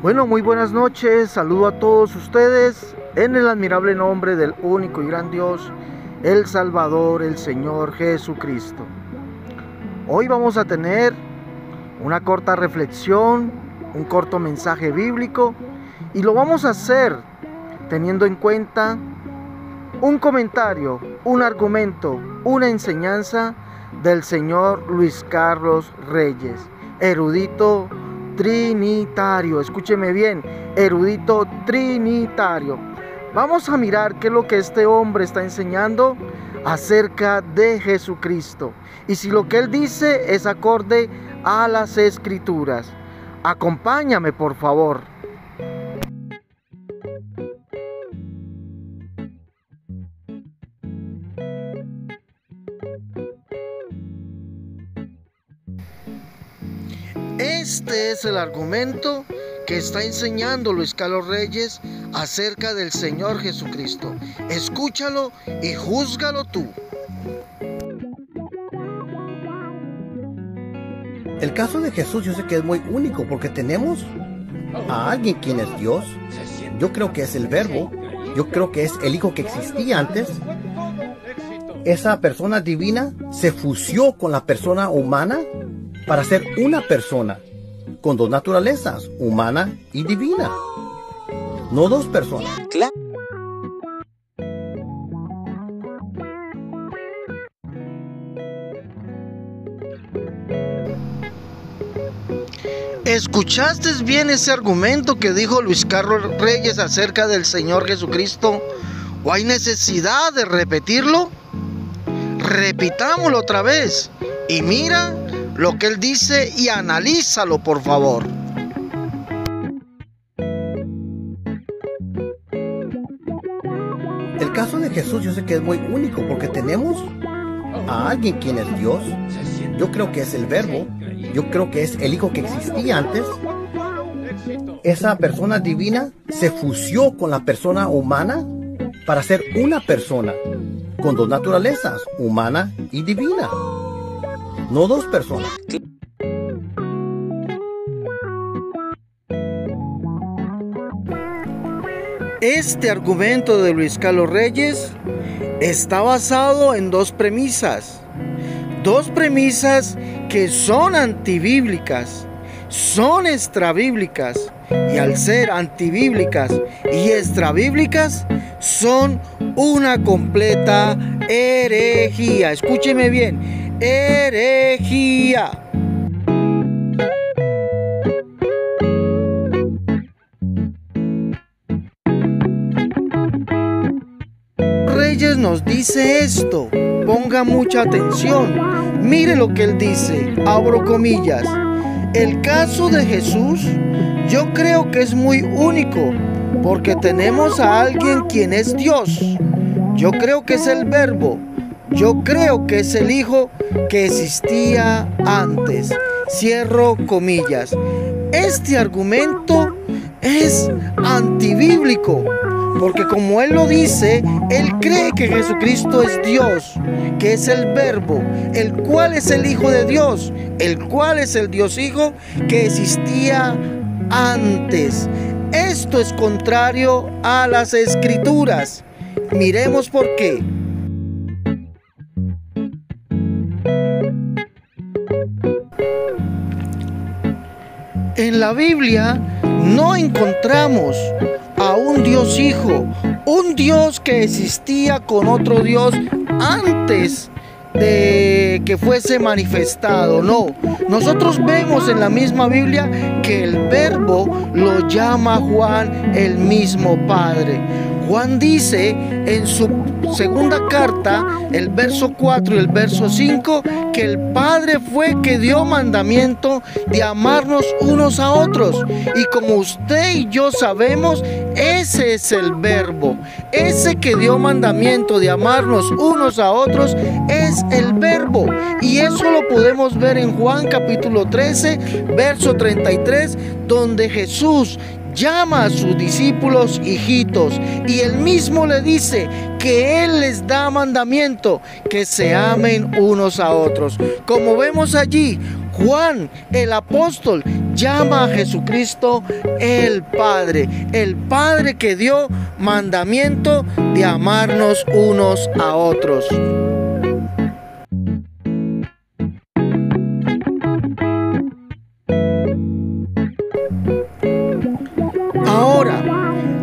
Bueno, muy buenas noches, saludo a todos ustedes en el admirable nombre del único y gran Dios, el Salvador, el Señor Jesucristo. Hoy vamos a tener una corta reflexión, un corto mensaje bíblico, y lo vamos a hacer teniendo en cuenta un comentario, un argumento, una enseñanza del señor Luis Carlos Reyes, erudito trinitario. Escúcheme bien, erudito trinitario. Vamos a mirar qué es lo que este hombre está enseñando acerca de Jesucristo y si lo que él dice es acorde a las Escrituras. Acompáñame, por favor. Este es el argumento que está enseñando Luis Carlos Reyes acerca del Señor Jesucristo. Escúchalo y júzgalo tú. El caso de Jesús yo sé que es muy único porque tenemos a alguien quien es Dios. Yo creo que es el Verbo. Yo creo que es el Hijo que existía antes. Esa persona divina se fusió con la persona humana para ser una persona con dos naturalezas, humana y divina. No dos personas. Claro. ¿Escuchaste bien ese argumento que dijo Luis Carlos Reyes acerca del Señor Jesucristo? ¿O hay necesidad de repetirlo? Repitámoslo otra vez y mira lo que él dice y analízalo, por favor. El caso de Jesús yo sé que es muy único porque tenemos a alguien quien es Dios. Yo creo que es el Verbo. Yo creo que es el Hijo que existía antes. Esa persona divina se fusió con la persona humana para ser una persona con dos naturalezas, humana y divina. No dos personas. Este argumento de Luis Carlos Reyes está basado en dos premisas que son antibíblicas, son extrabíblicas, y al ser antibíblicas y extrabíblicas son una completa herejía. Escúcheme bien, herejía. Reyes nos dice esto, ponga mucha atención. Mire lo que él dice, abro comillas. El caso de Jesús yo creo que es muy único porque tenemos a alguien quien es Dios. Yo creo que es el Verbo. Yo creo que es el Hijo que existía antes. Cierro comillas. Este argumento es antibíblico. Porque como él lo dice, él cree que Jesucristo es Dios, que es el Verbo, el cual es el Hijo de Dios, el cual es el Dios Hijo que existía antes. Esto es contrario a las Escrituras. Miremos por qué. En la Biblia no encontramos a un Dios Hijo, un Dios que existía con otro Dios antes de que fuese manifestado. No, nosotros vemos en la misma Biblia que el Verbo lo llama Juan el mismo Padre. Juan dice en su segunda carta, el verso 4 y el verso 5, que el Padre fue que dio mandamiento de amarnos unos a otros. Y como usted y yo sabemos, Ese es el verbo. Ese que dio mandamiento de amarnos unos a otros es el verbo. Y eso lo podemos ver en Juan capítulo 13, verso 33, donde Jesús llama a sus discípulos hijitos y él mismo le dice que él les da mandamiento que se amen unos a otros. Como vemos allí, Juan el apóstol llama a Jesucristo el Padre que dio mandamiento de amarnos unos a otros.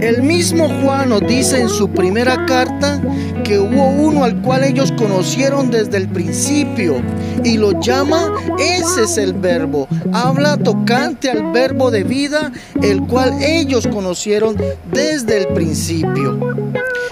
El mismo Juan nos dice en su primera carta que hubo uno al cual ellos conocieron desde el principio y lo llama, ese es el verbo, habla tocante al verbo de vida, el cual ellos conocieron desde el principio.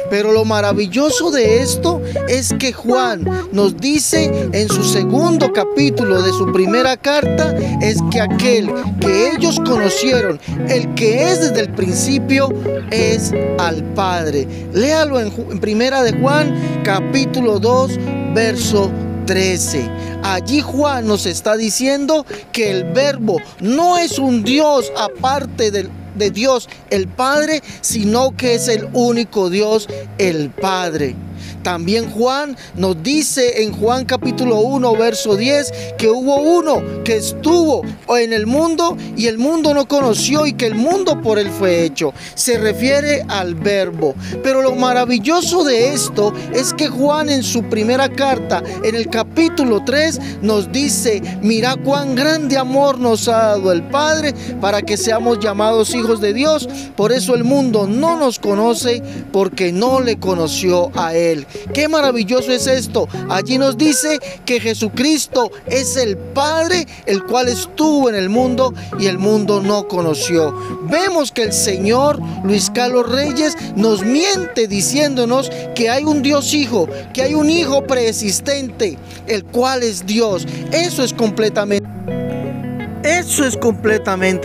Pero lo maravilloso de esto es que Juan nos dice en su segundo capítulo de su primera carta, es que aquel que ellos conocieron, el que es desde el principio, es al Padre. Léalo en primera de Juan, capítulo 2, verso 13. Allí Juan nos está diciendo que el verbo no es un Dios aparte de Dios el Padre, sino que es el único Dios, el Padre. También Juan nos dice en Juan capítulo 1, verso 10, que hubo uno que estuvo en el mundo y el mundo no conoció y que el mundo por él fue hecho. Se refiere al verbo. Pero lo maravilloso de esto es que Juan en su primera carta, en el capítulo 3, nos dice, mira cuán grande amor nos ha dado el Padre para que seamos llamados hijos de Dios. Por eso el mundo no nos conoce porque no le conoció a él. Qué maravilloso es esto. Allí nos dice que Jesucristo es el Padre, el cual estuvo en el mundo y el mundo no conoció. Vemos que el Señor Luis Carlos Reyes nos miente diciéndonos que hay un Dios Hijo, que hay un Hijo preexistente, el cual es Dios. Eso es completamente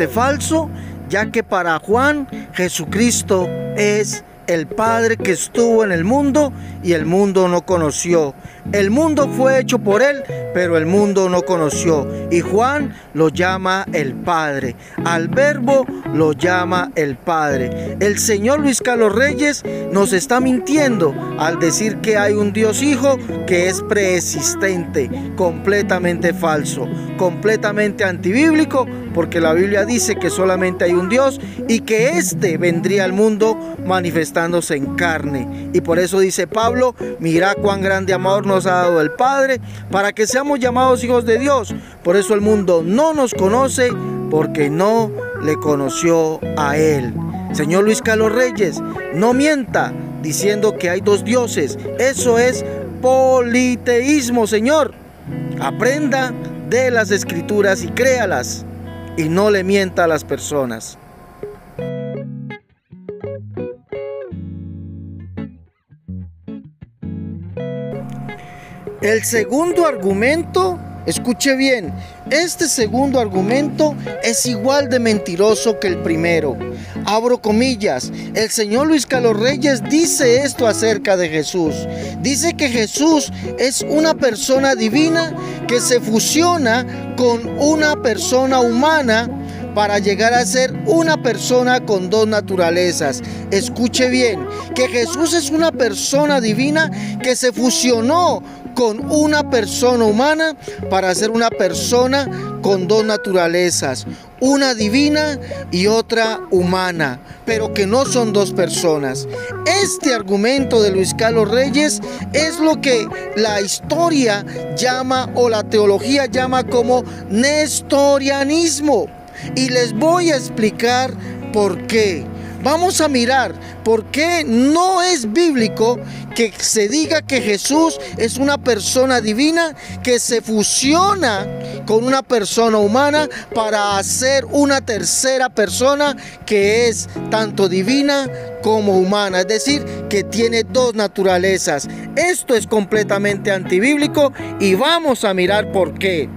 falso, ya que para Juan Jesucristo es el Padre que estuvo en el mundo y el mundo no conoció. El mundo fue hecho por él, pero el mundo no conoció. Y Juan lo llama el Padre. Al verbo lo llama el Padre. El Señor Luis Carlos Reyes nos está mintiendo al decir que hay un Dios Hijo que es preexistente. Completamente falso, completamente antibíblico, porque la Biblia dice que solamente hay un Dios y que éste vendría al mundo manifestándose en carne. Y por eso dice Pablo, mira cuán grande amor nos ha dado el Padre para que seamos llamados hijos de Dios. Por eso el mundo no nos conoce, porque no le conoció a él. Señor Luis Carlos Reyes, no mienta diciendo que hay dos dioses. Eso es politeísmo, Señor. Aprenda de las Escrituras y créalas, y no le mienta a las personas. El segundo argumento, escuche bien, este segundo argumento es igual de mentiroso que el primero. Abro comillas, el Señor Luis Carlos Reyes dice esto acerca de Jesús. Dice que Jesús es una persona divina que se fusiona con una persona humana para llegar a ser una persona con dos naturalezas. Escuche bien, que Jesús es una persona divina que se fusionó con una persona humana para ser una persona con dos naturalezas, una divina y otra humana, pero que no son dos personas. Este argumento de Luis Carlos Reyes es lo que la historia llama, o la teología llama, como nestorianismo. Y les voy a explicar por qué. Vamos a mirar por qué no es bíblico que se diga que Jesús es una persona divina que se fusiona con una persona humana para hacer una tercera persona que es tanto divina como humana, es decir, que tiene dos naturalezas. Esto es completamente antibíblico y vamos a mirar por qué.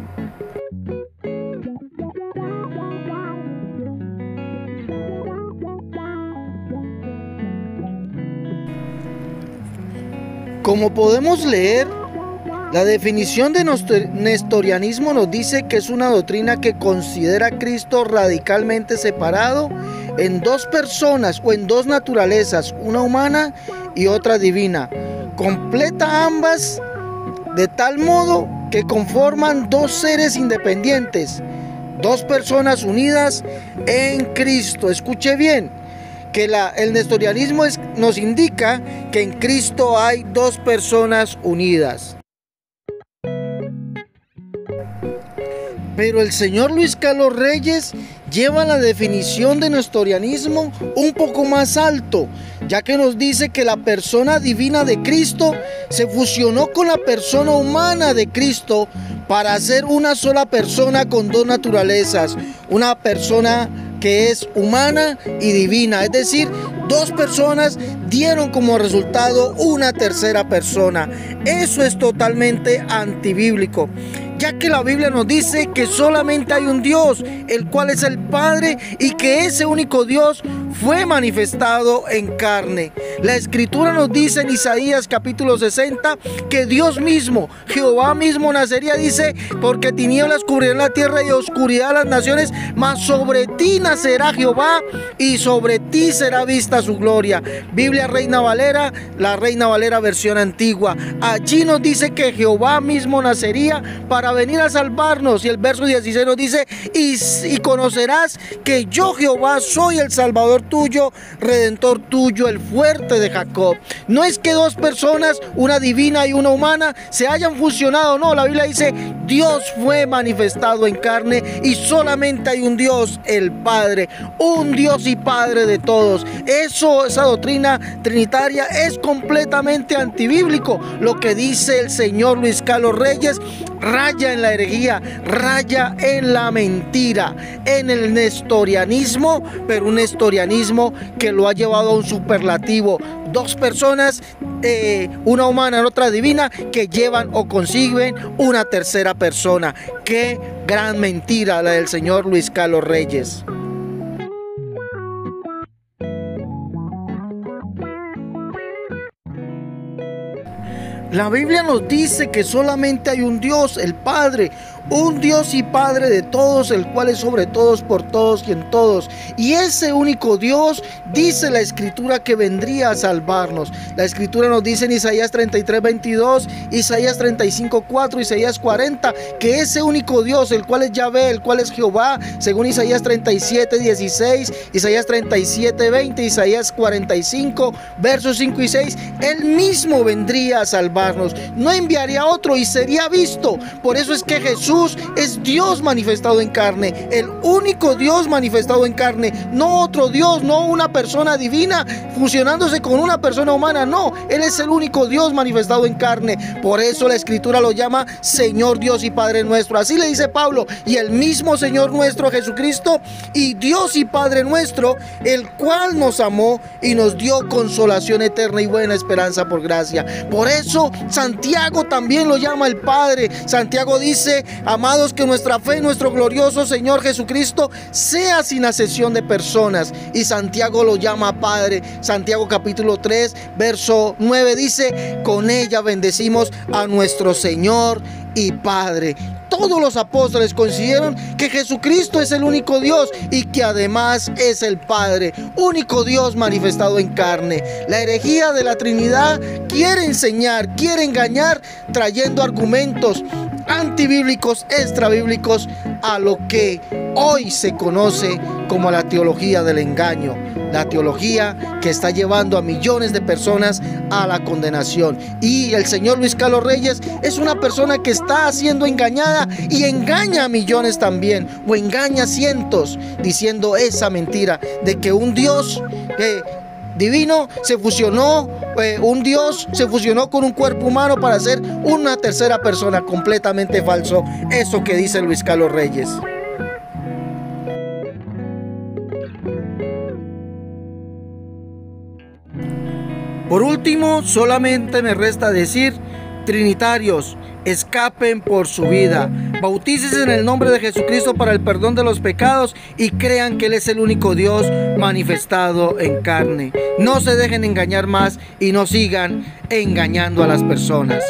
Como podemos leer, la definición de nestorianismo nos dice que es una doctrina que considera a Cristo radicalmente separado en dos personas o en dos naturalezas, una humana y otra divina. Completa ambas de tal modo que conforman dos seres independientes, dos personas unidas en Cristo. Escuche bien, que el nestorianismo nos indica que en Cristo hay dos personas unidas. Pero el señor Luis Carlos Reyes lleva la definición de nestorianismo un poco más alto, ya que nos dice que la persona divina de Cristo se fusionó con la persona humana de Cristo para hacer una sola persona con dos naturalezas, una persona que es humana y divina, es decir, dos personas dieron como resultado una tercera persona. Eso es totalmente antibíblico, ya que la Biblia nos dice que solamente hay un Dios, el cual es el Padre, y que ese único Dios fue manifestado en carne. La Escritura nos dice en Isaías capítulo 60 que Dios mismo, Jehová mismo nacería, dice, porque tinieblas cubrirán la tierra y oscuridad las naciones, mas sobre ti nacerá Jehová y sobre ti será vista su gloria. Biblia Reina Valera, la Reina Valera versión antigua. Allí nos dice que Jehová mismo nacería para venir a salvarnos, y el verso 16 nos dice, y conocerás que yo Jehová soy el Salvador tuyo, Redentor tuyo, el fuerte de Jacob. No es que dos personas, una divina y una humana, se hayan fusionado, no, la Biblia dice, Dios fue manifestado en carne y solamente hay un Dios, el Padre, un Dios y Padre de todos. Esa doctrina trinitaria es completamente antibíblico. Lo que dice el señor Luis Carlos Reyes raya en la herejía, raya en la mentira, en el nestorianismo, pero un nestorianismo que lo ha llevado a un superlativo. Dos personas, una humana y otra divina, que llevan o consiguen una tercera persona. Qué gran mentira la del señor Luis Carlos Reyes. La Biblia nos dice que solamente hay un Dios, el Padre, un Dios y Padre de todos, el cual es sobre todos, por todos y en todos. Y ese único Dios, dice la Escritura, que vendría a salvarnos. La Escritura nos dice en Isaías 33:22, Isaías 35:4, Isaías 40, que ese único Dios, el cual es Yahvé, el cual es Jehová, según Isaías 37:16, Isaías 37:20, Isaías 45, versos 5 y 6, Él mismo vendría a salvarnos. No enviaría a otro y sería visto. Por eso es que Jesús es Dios manifestado en carne, el único Dios manifestado en carne, no otro Dios, no una persona divina fusionándose con una persona humana, no, Él es el único Dios manifestado en carne. Por eso la Escritura lo llama Señor Dios y Padre nuestro. Así le dice Pablo, y el mismo Señor nuestro Jesucristo y Dios y Padre nuestro, el cual nos amó y nos dio consolación eterna y buena esperanza por gracia. Por eso Santiago también lo llama el Padre. Santiago dice, amados, que nuestra fe en nuestro glorioso Señor Jesucristo sea sin acepción de personas. Y Santiago lo llama Padre. Santiago capítulo 3, verso 9 dice, con ella bendecimos a nuestro Señor y Padre. Todos los apóstoles coincidieron que Jesucristo es el único Dios y que además es el Padre, único Dios manifestado en carne. La herejía de la Trinidad quiere enseñar, quiere engañar, trayendo argumentos antibíblicos, extrabíblicos, a lo que hoy se conoce como la teología del engaño. La teología que está llevando a millones de personas a la condenación. Y el señor Luis Carlos Reyes es una persona que está siendo engañada y engaña a millones también, o engaña a cientos, diciendo esa mentira de que un Dios divino se fusionó, un Dios se fusionó con un cuerpo humano para ser una tercera persona. Completamente falso eso que dice Luis Carlos Reyes. Por último, solamente me resta decir, trinitarios, escapen por su vida. Bautícese en el nombre de Jesucristo para el perdón de los pecados y crean que Él es el único Dios manifestado en carne. No se dejen engañar más y no sigan engañando a las personas.